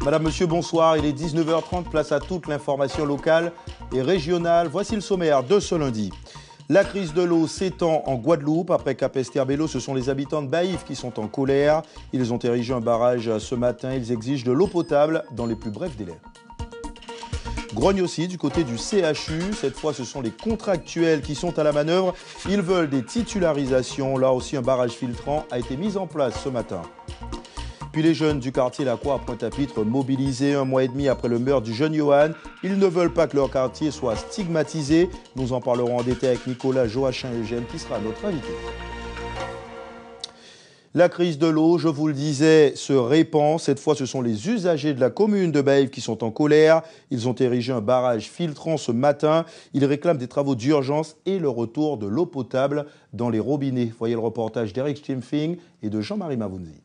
Madame, Monsieur, bonsoir. Il est 19h30, place à toute l'information locale et régionale. Voici le sommaire de ce lundi. La crise de l'eau s'étend en Guadeloupe. Après Capesterre-Belle-Eau, ce sont les habitants de Baïf qui sont en colère. Ils ont érigé un barrage ce matin. Ils exigent de l'eau potable dans les plus brefs délais. Grogne aussi du côté du CHU. Cette fois, ce sont les contractuels qui sont à la manœuvre. Ils veulent des titularisations. Là aussi, un barrage filtrant a été mis en place ce matin. Puis les jeunes du quartier Lacroix à Pointe-à-Pitre mobilisés 1 mois et demi après le meurtre du jeune Johan. Ils ne veulent pas que leur quartier soit stigmatisé. Nous en parlerons en détail avec Nicolas Joachim-Eugène qui sera notre invité. La crise de l'eau, je vous le disais, se répand. Cette fois, ce sont les usagers de la commune de Baïf qui sont en colère. Ils ont érigé un barrage filtrant ce matin. Ils réclament des travaux d'urgence et le retour de l'eau potable dans les robinets. Voyez le reportage d'Eric Stimpfing et de Jean-Marie Mavounzi.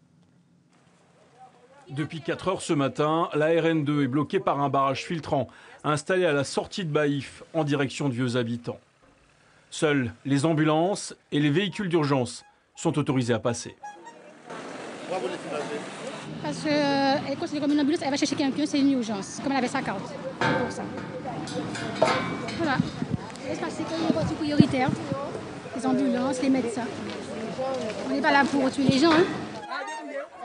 Depuis 4 heures ce matin, la RN2 est bloquée par un barrage filtrant installé à la sortie de Baïf en direction de Vieux Habitants. Seuls les ambulances et les véhicules d'urgence sont autorisés à passer. Parce qu'elle considère comme une ambulance, elle va chercher quelqu'un, c'est une urgence, comme elle avait sa carte. C'est pour ça. Voilà. C'est parce qu'il y a une voiture prioritaire, les ambulances, les médecins. On n'est pas là pour tuer les gens, hein.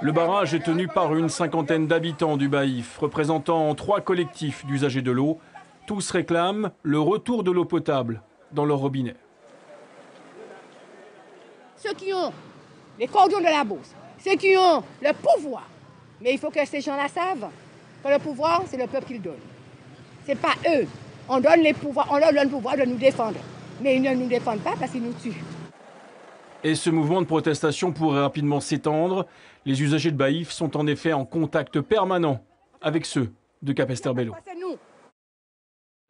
Le barrage est tenu par une cinquantaine d'habitants du Baïf, représentant 3 collectifs d'usagers de l'eau. Tous réclament le retour de l'eau potable dans leur robinet. Ceux qui ont les cordons de la bourse, ceux qui ont le pouvoir, mais il faut que ces gens-là savent que le pouvoir, c'est le peuple qui le donne. Ce n'est pas eux. On donne les pouvoirs, on leur donne le pouvoir de nous défendre. Mais ils ne nous défendent pas parce qu'ils nous tuent. Et ce mouvement de protestation pourrait rapidement s'étendre. Les usagers de Baïf sont en effet en contact permanent avec ceux de Capesterre-Belle-Eau.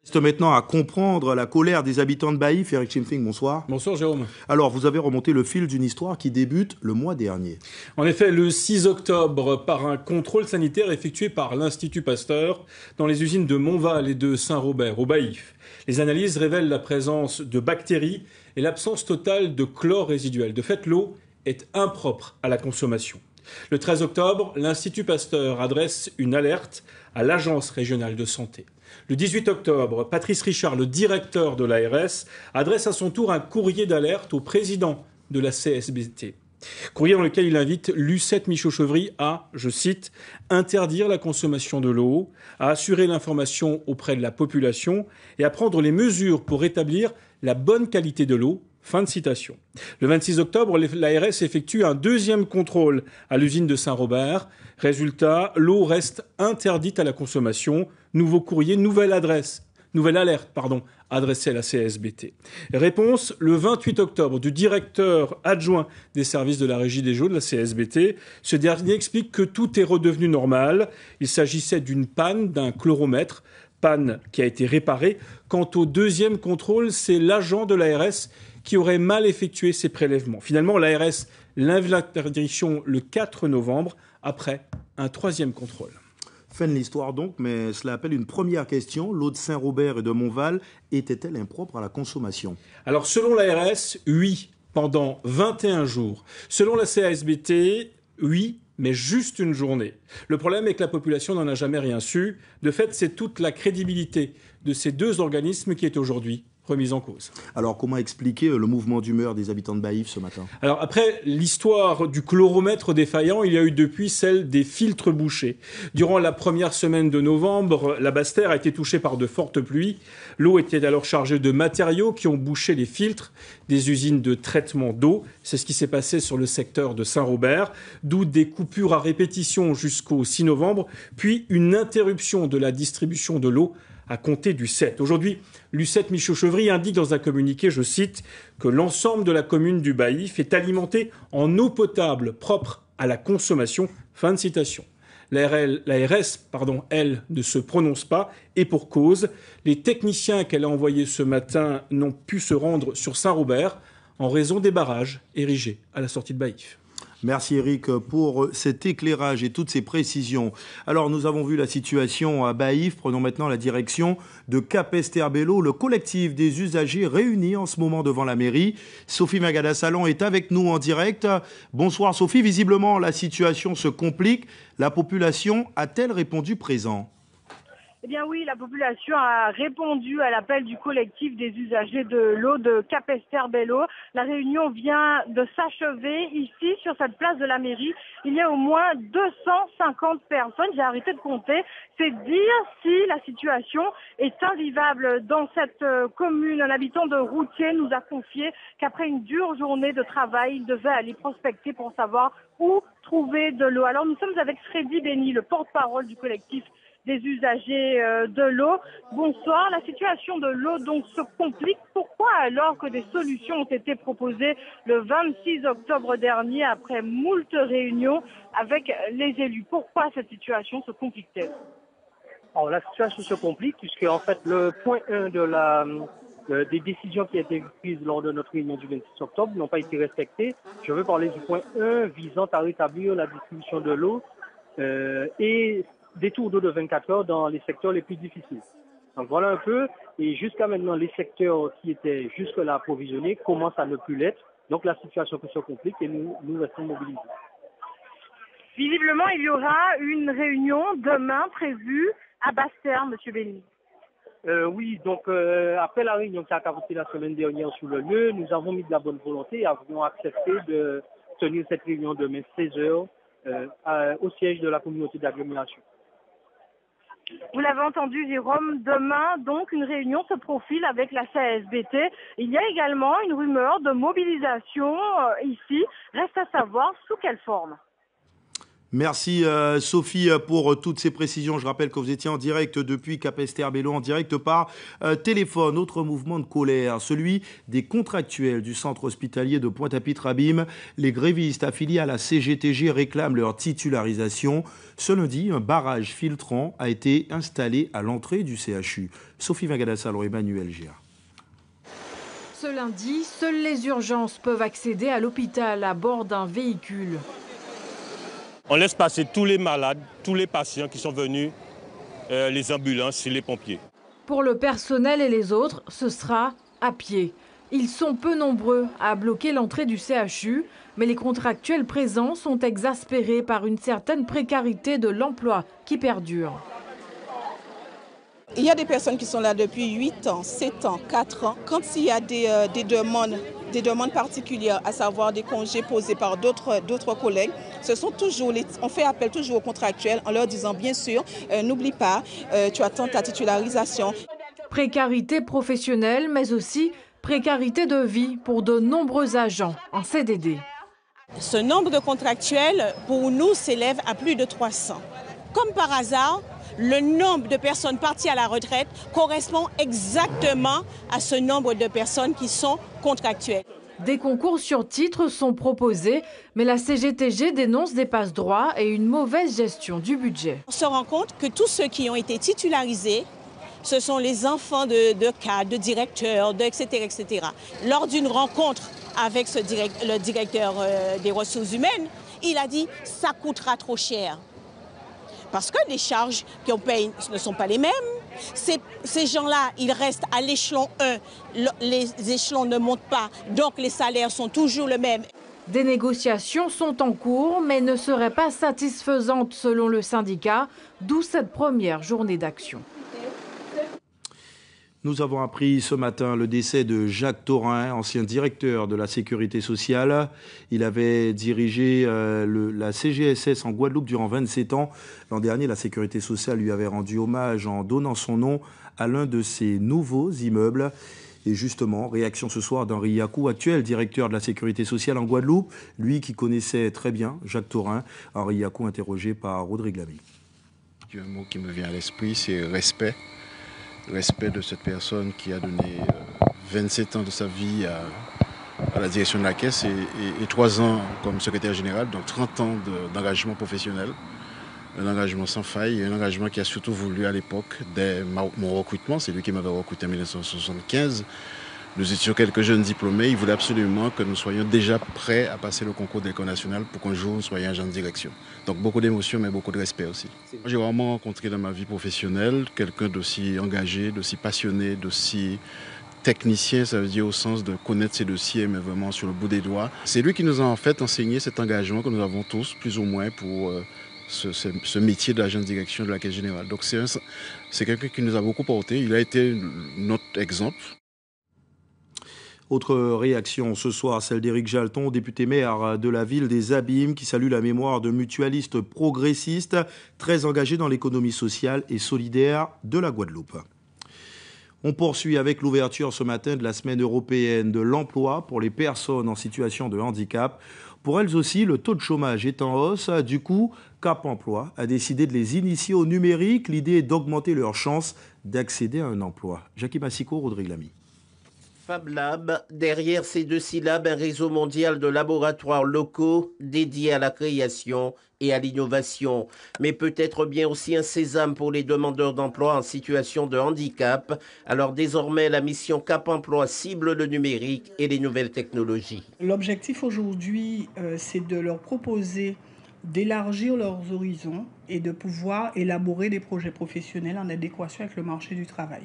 Reste maintenant à comprendre la colère des habitants de Baïf. Eric Stimpfing, bonsoir. Bonsoir Jérôme. Alors, vous avez remonté le fil d'une histoire qui débute le mois dernier. En effet, le 6 octobre, par un contrôle sanitaire effectué par l'Institut Pasteur dans les usines de Montval et de Saint-Robert, au Baïf. Les analyses révèlent la présence de bactéries et l'absence totale de chlore résiduel. De fait, l'eau est impropre à la consommation. Le 13 octobre, l'Institut Pasteur adresse une alerte à l'Agence régionale de santé. Le 18 octobre, Patrice Richard, le directeur de l'ARS, adresse à son tour un courrier d'alerte au président de la CSBT. Courrier dans lequel il invite Lucette Michaud-Chevry à, je cite, « interdire la consommation de l'eau, à assurer l'information auprès de la population et à prendre les mesures pour rétablir la bonne qualité de l'eau ». Fin de citation. Le 26 octobre, l'ARS effectue un deuxième contrôle à l'usine de Saint-Robert. Résultat, l'eau reste interdite à la consommation. Nouveau courrier, nouvelle alerte, adressée à la CSBT. Réponse, le 28 octobre, du directeur adjoint des services de la Régie des eaux de la CSBT. Ce dernier explique que tout est redevenu normal. Il s'agissait d'une panne d'un chloromètre, panne qui a été réparée. Quant au deuxième contrôle, c'est l'agent de l'ARS qui aurait mal effectué ses prélèvements. Finalement, l'ARS lève l'interdiction le 4 novembre, après un troisième contrôle. Fin de l'histoire donc, mais cela appelle une première question. L'eau de Saint-Robert et de Montval était-elle impropre à la consommation? Alors, selon l'ARS, oui, pendant 21 jours. Selon la CSBT, oui, mais juste une journée. Le problème est que la population n'en a jamais rien su. De fait, c'est toute la crédibilité de ces deux organismes qui est aujourd'hui remise en cause. Alors, comment expliquer le mouvement d'humeur des habitants de Baïf ce matin? Alors, après l'histoire du chloromètre défaillant, il y a eu depuis celle des filtres bouchés. Durant la première semaine de novembre, la Basse-Terre a été touchée par de fortes pluies. L'eau était alors chargée de matériaux qui ont bouché les filtres des usines de traitement d'eau. C'est ce qui s'est passé sur le secteur de Saint-Robert, d'où des coupures à répétition jusqu'au 6 novembre, puis une interruption de la distribution de l'eau à compter du 7. Aujourd'hui, Lucette Michaud-Chevry indique dans un communiqué, je cite, que l'ensemble de la commune du Baïf est alimenté en eau potable propre à la consommation. Fin de citation. L'ARS, elle, ne se prononce pas, et pour cause, les techniciens qu'elle a envoyés ce matin n'ont pu se rendre sur Saint-Robert en raison des barrages érigés à la sortie de Baïf. Merci Eric pour cet éclairage et toutes ces précisions. Alors nous avons vu la situation à Baïf, prenons maintenant la direction de Capesterre-Belle-Eau, le collectif des usagers réunis en ce moment devant la mairie. Sophie Magada-Salon est avec nous en direct. Bonsoir Sophie, visiblement la situation se complique. La population a-t-elle répondu présent ? Eh bien oui, la population a répondu à l'appel du collectif des usagers de l'eau de Capesterre-Belle-Eau. La réunion vient de s'achever ici, sur cette place de la mairie. Il y a au moins 250 personnes, j'ai arrêté de compter. C'est dire si la situation est invivable dans cette commune. Un habitant de Routier nous a confié qu'après une dure journée de travail, il devait aller prospecter pour savoir où trouver de l'eau. Alors nous sommes avec Freddy Béni, le porte-parole du collectif des usagers de l'eau. Bonsoir. La situation de l'eau donc se complique. Pourquoi, alors que des solutions ont été proposées le 26 octobre dernier après moult réunions avec les élus? Pourquoi cette situation se complique-t-elle? Alors, la situation se complique puisque en fait le point 1 des décisions qui ont été prises lors de notre réunion du 26 octobre n'ont pas été respectées. Je veux parler du point 1 visant à rétablir la distribution de l'eau et des tours d'eau de 24 heures dans les secteurs les plus difficiles. Donc voilà un peu, et jusqu'à maintenant, les secteurs qui étaient jusque-là approvisionnés commencent à ne plus l'être. Donc la situation se complique et nous restons mobilisés. Visiblement, il y aura une réunion demain prévue à Basse-Terre, M. Béni. Oui, donc après la réunion qui a commencé la semaine dernière sur le lieu, nous avons mis de la bonne volonté et avons accepté de tenir cette réunion demain 16h au siège de la communauté d'agglomération. Vous l'avez entendu, Jérôme, demain, donc, une réunion se profile avec la CSBT. Il y a également une rumeur de mobilisation ici. Reste à savoir sous quelle forme. Merci Sophie pour toutes ces précisions. Je rappelle que vous étiez en direct depuis Capesterre-Belle-Eau, en direct par téléphone. Autre mouvement de colère, celui des contractuels du centre hospitalier de Pointe-à-Pitre-Abîme. Les grévistes affiliés à la CGTG réclament leur titularisation. Ce lundi, un barrage filtrant a été installé à l'entrée du CHU. Sophie Magada-Salon, Emmanuel Géard. Ce lundi, seules les urgences peuvent accéder à l'hôpital à bord d'un véhicule. On laisse passer tous les malades, tous les patients qui sont venus, les ambulances et les pompiers. Pour le personnel et les autres, ce sera à pied. Ils sont peu nombreux à bloquer l'entrée du CHU, mais les contractuels présents sont exaspérés par une certaine précarité de l'emploi qui perdure. Il y a des personnes qui sont là depuis 8 ans, 7 ans, 4 ans. Quand il y a des demandes particulières, à savoir des congés posés par d'autres collègues, on fait appel toujours aux contractuels en leur disant bien sûr, n'oublie pas, tu attends ta titularisation. Précarité professionnelle, mais aussi précarité de vie pour de nombreux agents en CDD. Ce nombre de contractuels, pour nous, s'élève à plus de 300. Comme par hasard, le nombre de personnes parties à la retraite correspond exactement à ce nombre de personnes qui sont contractuelles. Des concours sur titre sont proposés, mais la CGTG dénonce des passe-droits et une mauvaise gestion du budget. On se rend compte que tous ceux qui ont été titularisés, ce sont les enfants de cadres, de directeurs, etc., etc. Lors d'une rencontre avec le directeur des ressources humaines, il a dit « ça coûtera trop cher ». Parce que les charges qu'on paye ne sont pas les mêmes. Ces gens-là, ils restent à l'échelon 1. Les échelons ne montent pas, donc les salaires sont toujours les mêmes. Des négociations sont en cours, mais ne seraient pas satisfaisantes selon le syndicat, d'où cette première journée d'action. Nous avons appris ce matin le décès de Jacques Thorin, ancien directeur de la Sécurité sociale. Il avait dirigé la CGSS en Guadeloupe durant 27 ans. L'an dernier, la Sécurité sociale lui avait rendu hommage en donnant son nom à l'un de ses nouveaux immeubles. Et justement, réaction ce soir d'Henri Yakou, actuel directeur de la Sécurité sociale en Guadeloupe, lui qui connaissait très bien Jacques Thorin. Henri Yakou interrogé par Rodrigue Lamy. Un mot qui me vient à l'esprit, c'est respect. Respect de cette personne qui a donné 27 ans de sa vie à la direction de la caisse et 3 ans comme secrétaire général, donc 30 ans d'engagement professionnel, un engagement sans faille et un engagement qui a surtout voulu à l'époque, dès mon recrutement, c'est lui qui m'avait recruté en 1975, Nous étions quelques jeunes diplômés. Ils voulaient absolument que nous soyons déjà prêts à passer le concours de l'École nationale pour qu'un jour nous soyons agents de direction. Donc beaucoup d'émotions, mais beaucoup de respect aussi. J'ai vraiment rencontré dans ma vie professionnelle quelqu'un d'aussi engagé, d'aussi passionné, d'aussi technicien, ça veut dire au sens de connaître ses dossiers, mais vraiment sur le bout des doigts. C'est lui qui nous a en fait enseigné cet engagement que nous avons tous, plus ou moins, pour ce métier d'agent de direction de la Caisse générale. Donc c'est quelqu'un qui nous a beaucoup porté. Il a été notre exemple. Autre réaction ce soir, celle d'Éric Jalton, député maire de la ville des Abîmes, qui salue la mémoire de mutualistes progressistes très engagés dans l'économie sociale et solidaire de la Guadeloupe. On poursuit avec l'ouverture ce matin de la semaine européenne de l'emploi pour les personnes en situation de handicap. Pour elles aussi, le taux de chômage est en hausse. Du coup, Cap Emploi a décidé de les initier au numérique. L'idée est d'augmenter leurs chances d'accéder à un emploi. Jackie Massico, Rodrigue Lamy. Fab Lab, derrière ces deux syllabes, un réseau mondial de laboratoires locaux dédiés à la création et à l'innovation, mais peut-être bien aussi un sésame pour les demandeurs d'emploi en situation de handicap. Alors désormais, la mission Cap Emploi cible le numérique et les nouvelles technologies. L'objectif aujourd'hui, c'est de leur proposer d'élargir leurs horizons et de pouvoir élaborer des projets professionnels en adéquation avec le marché du travail.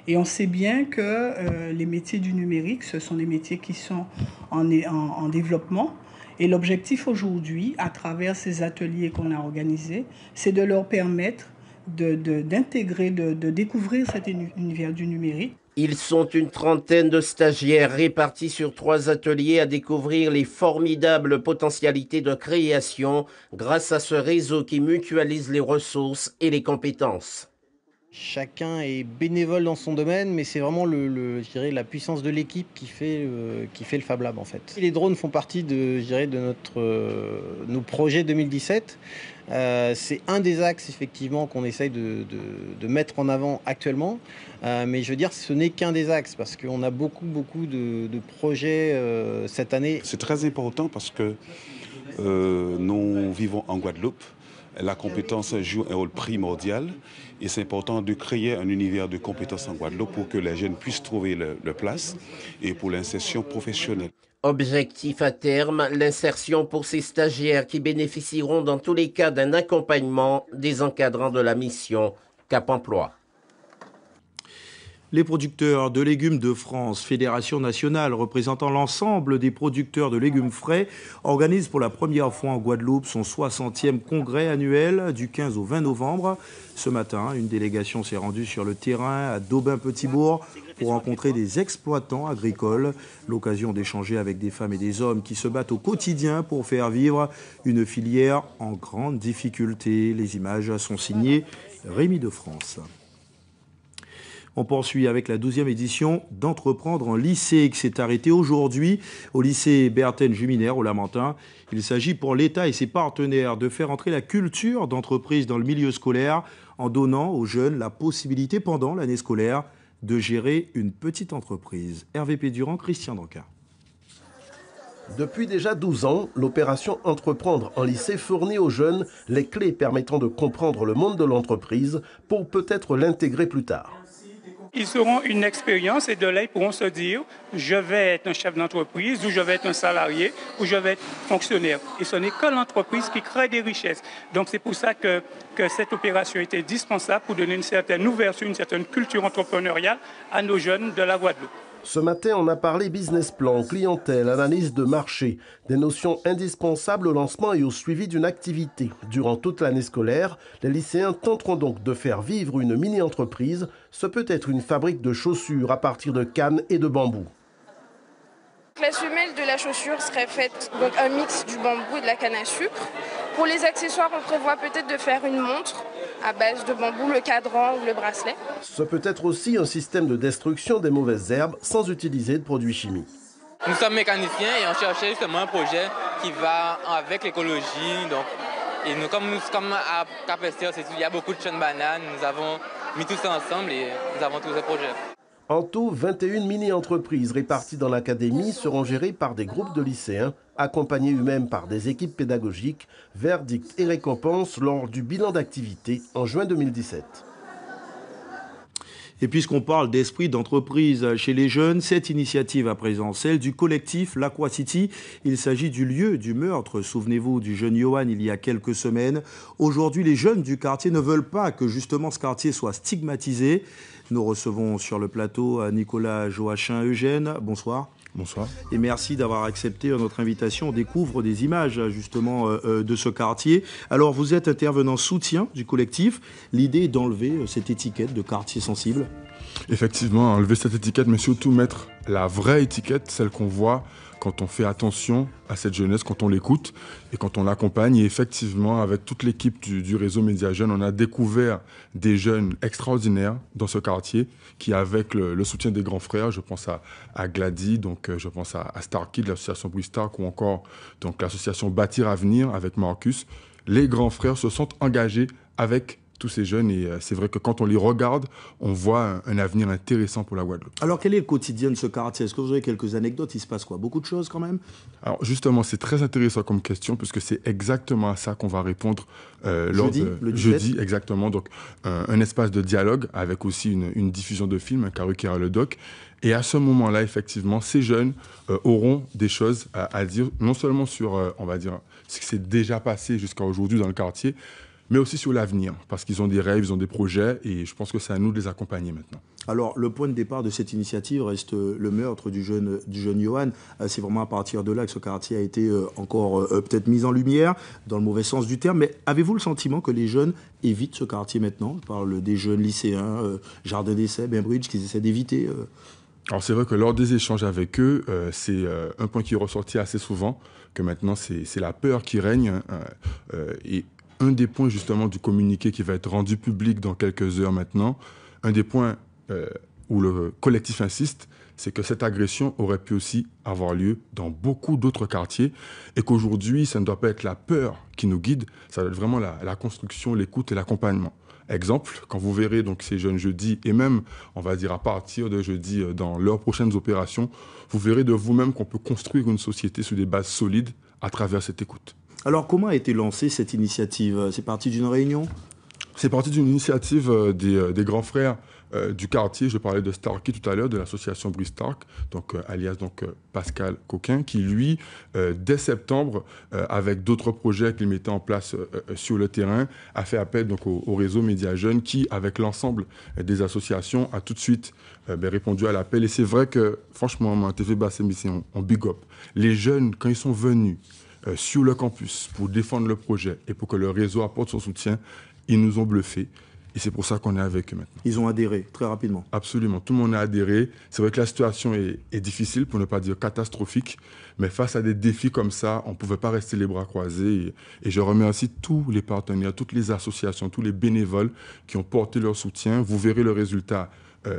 Et on sait bien que les métiers du numérique, ce sont des métiers qui sont en développement. Et l'objectif aujourd'hui, à travers ces ateliers qu'on a organisés, c'est de leur permettre d'intégrer, de découvrir cet univers du numérique. Ils sont une trentaine de stagiaires répartis sur 3 ateliers à découvrir les formidables potentialités de création grâce à ce réseau qui mutualise les ressources et les compétences. Chacun est bénévole dans son domaine, mais c'est vraiment je dirais, la puissance de l'équipe qui fait le Fab Lab en fait. Les drones font partie de nos projets 2017. C'est un des axes effectivement qu'on essaye de mettre en avant actuellement, mais je veux dire ce n'est qu'un des axes parce qu'on a beaucoup de projets cette année. C'est très important parce que nous vivons en Guadeloupe. La compétence joue un rôle primordial et c'est important de créer un univers de compétences en Guadeloupe pour que les jeunes puissent trouver leur place et pour l'insertion professionnelle. Objectif à terme, l'insertion pour ces stagiaires qui bénéficieront dans tous les cas d'un accompagnement des encadrants de la mission Cap Emploi. Les producteurs de légumes de France, fédération nationale représentant l'ensemble des producteurs de légumes frais, organise pour la première fois en Guadeloupe son 60e congrès annuel du 15 au 20 novembre. Ce matin, une délégation s'est rendue sur le terrain à Daubin-Petitbourg pour rencontrer des exploitants agricoles. L'occasion d'échanger avec des femmes et des hommes qui se battent au quotidien pour faire vivre une filière en grande difficulté. Les images sont signées Rémi de France. On poursuit avec la 12e édition d'Entreprendre en lycée qui s'est arrêtée aujourd'hui au lycée Berthène-Juminaire au Lamentin. Il s'agit pour l'État et ses partenaires de faire entrer la culture d'entreprise dans le milieu scolaire en donnant aux jeunes la possibilité pendant l'année scolaire de gérer une petite entreprise. Hervé Pédurand, Christian Danca. Depuis déjà 12 ans, l'opération Entreprendre en lycée fournit aux jeunes les clés permettant de comprendre le monde de l'entreprise pour peut-être l'intégrer plus tard. Ils auront une expérience et de là, ils pourront se dire je vais être un chef d'entreprise ou je vais être un salarié ou je vais être fonctionnaire. Et ce n'est que l'entreprise qui crée des richesses. Donc c'est pour ça que cette opération était indispensable pour donner une certaine ouverture, une certaine culture entrepreneuriale à nos jeunes de la Guadeloupe. Ce matin, on a parlé business plan, clientèle, analyse de marché, des notions indispensables au lancement et au suivi d'une activité. Durant toute l'année scolaire, les lycéens tenteront donc de faire vivre une mini-entreprise. Ce peut être une fabrique de chaussures à partir de cannes et de bambou. La semelle de la chaussure serait faite donc un mix du bambou et de la canne à sucre. Pour les accessoires, on prévoit peut-être de faire une montre à base de bambou, le cadran ou le bracelet. Ce peut être aussi un système de destruction des mauvaises herbes sans utiliser de produits chimiques. Nous sommes mécaniciens et on cherchait justement un projet qui va avec l'écologie. Et nous, comme à Cap-Esther, il y a beaucoup de champs de bananes, nous avons mis tout ça ensemble et nous avons tous ces projets. En tout, 21 mini-entreprises réparties dans l'académie seront gérées par des groupes de lycéens, accompagnés eux-mêmes par des équipes pédagogiques, verdict et récompense lors du bilan d'activité en juin 2017. Et puisqu'on parle d'esprit d'entreprise chez les jeunes, cette initiative à présent, celle du collectif l'Aqua City, il s'agit du lieu du meurtre. Souvenez-vous du jeune Yohan il y a quelques semaines. Aujourd'hui, les jeunes du quartier ne veulent pas que justement ce quartier soit stigmatisé. Nous recevons sur le plateau Nicolas Joachim Eugène. Bonsoir. Bonsoir. Et merci d'avoir accepté notre invitation. On découvre des images justement de ce quartier. Alors vous êtes intervenant soutien du collectif. L'idée est d'enlever cette étiquette de quartier sensible. Effectivement, enlever cette étiquette, mais surtout mettre la vraie étiquette, celle qu'on voit quand on fait attention à cette jeunesse, quand on l'écoute et quand on l'accompagne. Et effectivement, avec toute l'équipe du réseau Média Jeunes, on a découvert des jeunes extraordinaires dans ce quartier qui, avec le soutien des grands frères, je pense à Glady, donc je pense à Starkey de l'association Bruit Stark, ou encore donc l'association Bâtir Avenir avec Marcus, les grands frères se sont engagés avec tous ces jeunes et c'est vrai que quand on les regarde, on voit un avenir intéressant pour la Guadeloupe. Alors quel est le quotidien de ce quartier? Est-ce que vous avez quelques anecdotes? Il se passe quoi? Beaucoup de choses quand même? Alors justement, c'est très intéressant comme question puisque c'est exactement à ça qu'on va répondre lors de jeudi, exactement. Donc un espace de dialogue avec aussi une diffusion de films, un Karukera le doc. Et à ce moment-là, effectivement, ces jeunes auront des choses à dire, non seulement sur, on va dire, ce qui s'est déjà passé jusqu'à aujourd'hui dans le quartier, mais aussi sur l'avenir, parce qu'ils ont des rêves, ils ont des projets, et je pense que c'est à nous de les accompagner maintenant. Alors, le point de départ de cette initiative reste le meurtre du jeune Yohan. C'est vraiment à partir de là que ce quartier a été encore peut-être mis en lumière, dans le mauvais sens du terme. Mais avez-vous le sentiment que les jeunes évitent ce quartier maintenant? Je parle des jeunes lycéens, Jardin d'Essai, Bainbridge, qu'ils essaient d'éviter Alors, c'est vrai que lors des échanges avec eux, c'est un point qui est ressorti assez souvent, que maintenant, c'est la peur qui règne, et un des points justement du communiqué qui va être rendu public dans quelques heures maintenant, un des points où le collectif insiste, c'est que cette agression aurait pu aussi avoir lieu dans beaucoup d'autres quartiers et qu'aujourd'hui, ça ne doit pas être la peur qui nous guide, ça doit être vraiment la construction, l'écoute et l'accompagnement. Exemple, quand vous verrez donc ces jeunes jeudi et même, on va dire à partir de jeudi dans leurs prochaines opérations, vous verrez de vous-même qu'on peut construire une société sur des bases solides à travers cette écoute. Alors, comment a été lancée cette initiative? C'est parti d'une réunion? C'est parti d'une initiative des grands frères du quartier. Je parlais de Starkey tout à l'heure, de l'association Bruit Stark, donc, alias Pascal Coquin, qui lui, dès septembre, avec d'autres projets qu'il mettait en place sur le terrain, a fait appel donc, au réseau Média Jeunes, qui, avec l'ensemble des associations, a tout de suite répondu à l'appel. Et c'est vrai que, franchement, TV Basse-Émission, on big up. Les jeunes, quand ils sont venus sur le campus pour défendre le projet et pour que le réseau apporte son soutien, ils nous ont bluffés. Et c'est pour ça qu'on est avec eux maintenant. Ils ont adhéré très rapidement. Absolument. Tout le monde a adhéré. C'est vrai que la situation est difficile, pour ne pas dire catastrophique. Mais face à des défis comme ça, on ne pouvait pas rester les bras croisés. Et je remercie tous les partenaires, toutes les associations, tous les bénévoles qui ont porté leur soutien. Vous verrez le résultat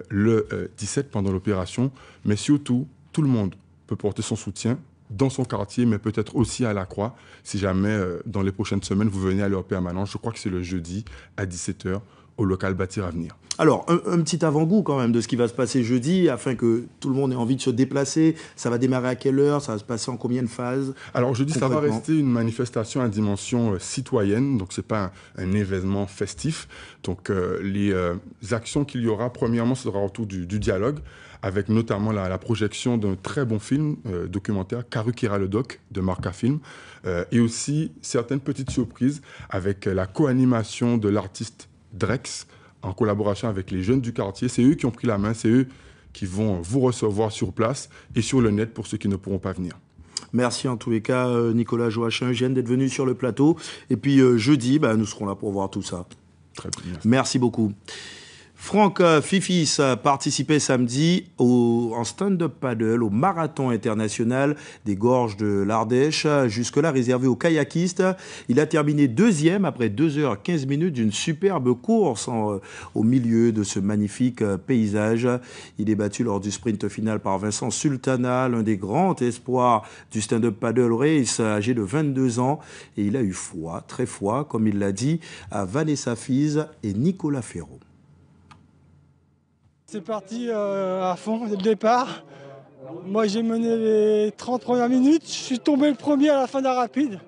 le 17 pendant l'opération. Mais surtout, tout le monde peut porter son soutien dans son quartier, mais peut-être aussi à la Croix, si jamais dans les prochaines semaines, vous venez à leur permanence. Je crois que c'est le jeudi à 17h au local Bâtir Avenir. Alors, un petit avant-goût quand même de ce qui va se passer jeudi, afin que tout le monde ait envie de se déplacer. Ça va démarrer à quelle heure? Ça va se passer en combien de phases? Alors, jeudi, ça va rester une manifestation à dimension citoyenne, donc ce n'est pas un événement festif. Donc, les actions qu'il y aura, premièrement, ce sera autour du dialogue, avec notamment la projection d'un très bon film documentaire, Karukera le doc, de Marca Film, et aussi certaines petites surprises avec la co-animation de l'artiste Drex, en collaboration avec les jeunes du quartier. C'est eux qui ont pris la main, c'est eux qui vont vous recevoir sur place et sur le net pour ceux qui ne pourront pas venir. Merci en tous les cas, Nicolas Joachim Eugène, d'être venu sur le plateau. Et puis jeudi, nous serons là pour voir tout ça. Très bien. Merci beaucoup. Franck Fifis participait samedi en stand-up paddle au marathon international des gorges de l'Ardèche, jusque-là réservé aux kayakistes. Il a terminé deuxième après 2h15 d'une superbe course au milieu de ce magnifique paysage. Il est battu lors du sprint final par Vincent Sultana, l'un des grands espoirs du stand-up paddle race, âgé de 22 ans. Et il a eu foi, très foi, comme il l'a dit, à Vanessa Fize et Nicolas Ferraud. C'est parti à fond dès le départ. Moi j'ai mené les 30 premières minutes, je suis tombé le premier à la fin d'un rapide.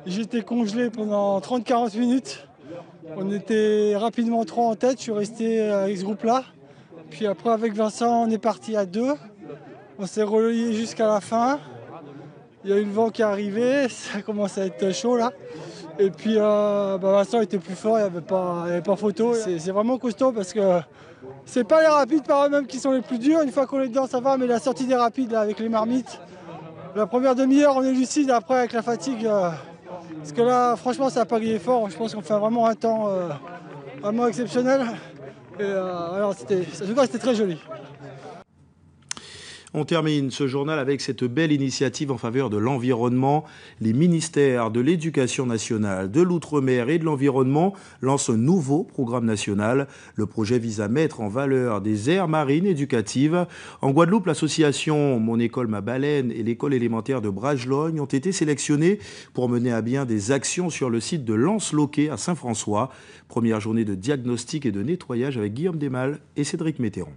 J'étais congelé pendant 30-40 minutes. On était rapidement 3 en tête, je suis resté avec ce groupe-là. Puis après, avec Vincent, on est parti à 2. On s'est relayé jusqu'à la fin. Il y a eu le vent qui est arrivé, ça commence à être chaud là. Et puis Vincent était plus fort, il n'y avait pas photo. C'est vraiment costaud parce que c'est pas les rapides par eux-mêmes qui sont les plus durs. Une fois qu'on est dedans, ça va, mais la sortie des rapides là, avec les marmites, la première demi-heure, on est lucide. Après, avec la fatigue, parce que là, franchement, ça n'a pas grillé fort. Je pense qu'on fait vraiment un temps vraiment exceptionnel. Et alors, c'était très joli. On termine ce journal avec cette belle initiative en faveur de l'environnement. Les ministères de l'Éducation nationale, de l'Outre-mer et de l'Environnement lancent un nouveau programme national. Le projet vise à mettre en valeur des aires marines éducatives. En Guadeloupe, l'association Mon École Ma Baleine et l'école élémentaire de Bragelogne ont été sélectionnés pour mener à bien des actions sur le site de Lens-Loquet à Saint-François. Première journée de diagnostic et de nettoyage avec Guillaume Desmales et Cédric Météron.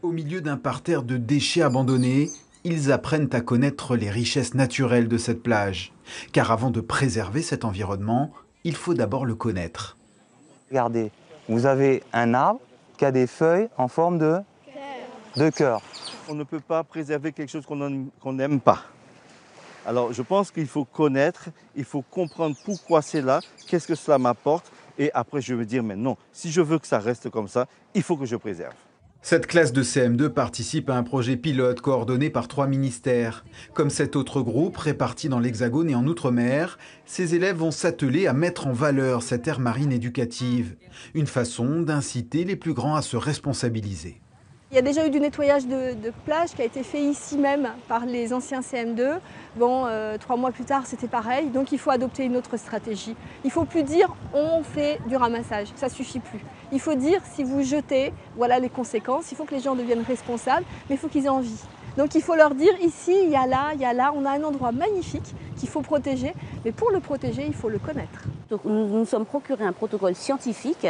Au milieu d'un parterre de déchets abandonnés, ils apprennent à connaître les richesses naturelles de cette plage. Car avant de préserver cet environnement, il faut d'abord le connaître. Regardez, vous avez un arbre qui a des feuilles en forme de cœur. On ne peut pas préserver quelque chose qu'on n'aime pas. Alors je pense qu'il faut connaître, il faut comprendre pourquoi c'est là, qu'est-ce que cela m'apporte. Et après je vais me dire, mais non, si je veux que ça reste comme ça, il faut que je préserve. Cette classe de CM2 participe à un projet pilote coordonné par 3 ministères. Comme cet autre groupe réparti dans l'Hexagone et en Outre-mer, ces élèves vont s'atteler à mettre en valeur cette aire marine éducative. Une façon d'inciter les plus grands à se responsabiliser. Il y a déjà eu du nettoyage de plage qui a été fait ici même par les anciens CM2. Bon, 3 mois plus tard, c'était pareil. Donc il faut adopter une autre stratégie. Il ne faut plus dire on fait du ramassage, ça ne suffit plus. Il faut dire si vous jetez, voilà les conséquences. Il faut que les gens deviennent responsables, mais il faut qu'ils aient envie. Donc il faut leur dire ici, il y a là, on a un endroit magnifique qu'il faut protéger. Mais pour le protéger, il faut le connaître. Donc, nous nous sommes procurés un protocole scientifique,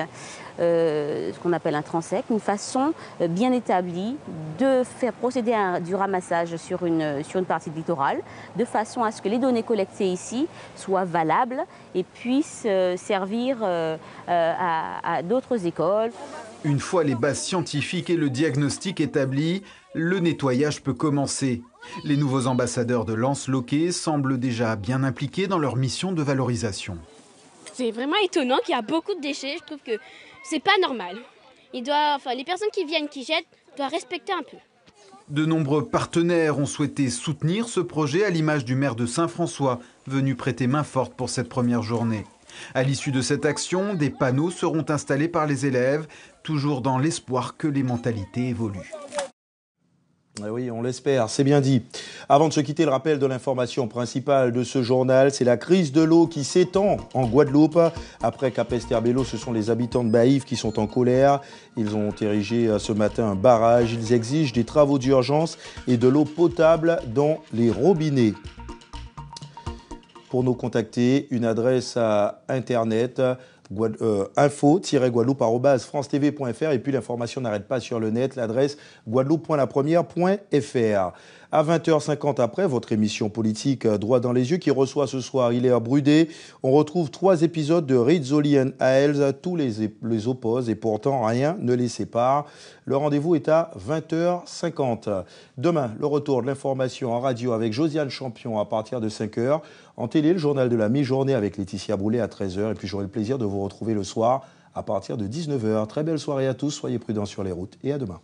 ce qu'on appelle un transec, une façon bien établie de faire procéder à du ramassage sur une partie littorale, de façon à ce que les données collectées ici soient valables et puissent servir à d'autres écoles. Une fois les bases scientifiques et le diagnostic établis, le nettoyage peut commencer. Les nouveaux ambassadeurs de Lens-Loquet semblent déjà bien impliqués dans leur mission de valorisation. C'est vraiment étonnant qu'il y a beaucoup de déchets. Je trouve que c'est pas normal. Les personnes qui viennent, qui jettent, doivent respecter un peu. De nombreux partenaires ont souhaité soutenir ce projet à l'image du maire de Saint-François, venu prêter main forte pour cette première journée. À l'issue de cette action, des panneaux seront installés par les élèves, toujours dans l'espoir que les mentalités évoluent. Oui, on l'espère, c'est bien dit. Avant de se quitter, le rappel de l'information principale de ce journal, c'est la crise de l'eau qui s'étend en Guadeloupe. Après Capesterre-Belle-Eau, ce sont les habitants de Baïf qui sont en colère. Ils ont érigé ce matin un barrage. Ils exigent des travaux d'urgence et de l'eau potable dans les robinets. Pour nous contacter, une adresse à internet info-guadeloupe@francetv.fr et puis l'information n'arrête pas sur le net, l'adresse guadeloupe.lapremière.fr. À 20h50 après, votre émission politique Droit dans les yeux qui reçoit ce soir Hilaire Brudé. On retrouve 3 épisodes de Rizzoli and Hales. Tous les opposent et pourtant rien ne les sépare. Le rendez-vous est à 20h50. Demain, le retour de l'information en radio avec Josiane Champion à partir de 5h. En télé, le journal de la mi-journée avec Laetitia Broulet à 13h. Et puis j'aurai le plaisir de vous retrouver le soir à partir de 19h. Très belle soirée à tous. Soyez prudents sur les routes et à demain.